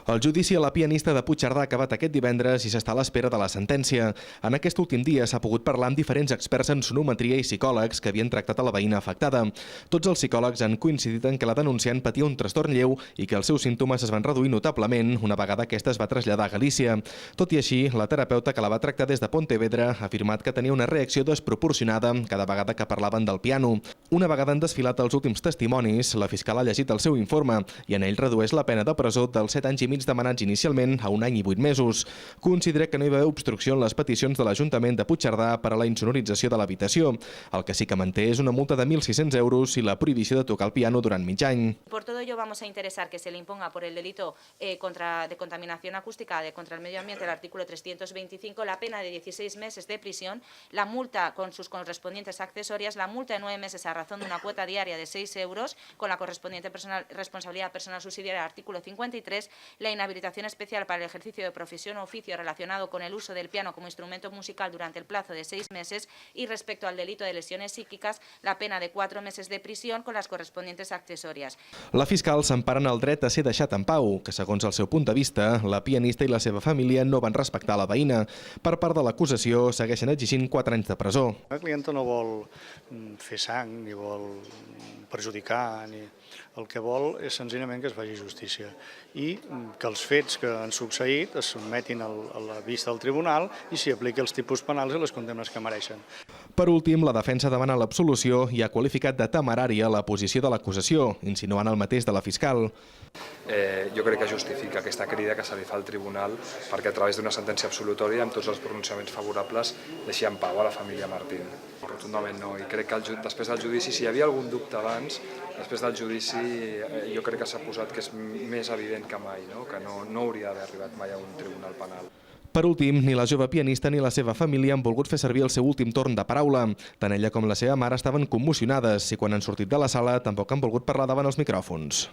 El judici a la pianista de Puigcerdà ha acabat aquest divendres i s'està a l'espera de la sentència. En aquest últim dia s'ha pogut parlar amb diferents experts en sonometria i psicòlegs que havien tractat a la veïna afectada. Tots els psicòlegs han coincidit en que la denunciant patia un trastorn lleu i que els seus símptomes es van reduir notablement una vegada aquesta es va traslladar a Galícia. Tot i així, la terapeuta que la va tractar des de Pontevedra ha afirmat que tenia una reacció desproporcionada cada vegada que parlaven del piano. Una vegada han desfilat els últims testimonis, la fiscal ha llegit el seu informe i en ell redueix la pena de presó dels 7 anys i mig demanats inicialment a 1 any i 8 mesos. Considera que no hi va haver obstrucció en les peticions de l'Ajuntament de Puigcerdà per a la insonorització de l'habitació. El que sí que manté és una multa de 1.600 euros i la prohibició de tocar el piano durant mig any. Por todo ello vamos a interesar que se le imponga por el delito de contaminación acústica contra el medio ambiente, el artículo 325, la pena de 16 meses de prisión, la multa con sus correspondientes accesorias, la multa de 9 meses a razón de una cuota diaria de 6 euros con la correspondiente responsabilidad personal subsidiaria, artículo 53, la inhabilitación especial para el ejercicio de profesión o oficio relacionado con el uso del piano como instrumento musical durante el plazo de 6 meses y respecto al delito de lesiones psíquicas, la pena de 4 meses de prisión con las correspondientes accesorias. La fiscal s'empara en el dret a ser deixat en pau, que segons el seu punt de vista, la pianista i la seva família no van respectar la veïna. Per part de l'acusació, segueixen exigint 4 anys de presó. La clienta no vol fer sang, ni vol perjudicar, el que vol és senzillament que es faci justícia i que els fets que han succeït es sotmetin a la vista del tribunal i s'hi apliqui els tipus penals i les condemnes que mereixen. Per últim, la defensa demana l'absolució i ha qualificat de temerària la posició de l'acusació, insinuant el mateix de la fiscal. Jo crec que justifica aquesta crida que se li fa al tribunal perquè a través d'una sentència absolutòria amb tots els pronunciaments favorables deixi en pau a la família Martín. Rotundament no, i crec que després del judici, si hi havia algun dubte abans, després del judici jo crec que s'ha posat que és més evident que mai, que no hauria d'haver arribat mai a un tribunal penal. Per últim, ni la jove pianista ni la seva família han volgut fer servir el seu últim torn de paraula. Tant ella com la seva mare estaven commocionades i quan han sortit de la sala tampoc han volgut parlar davant els micròfons.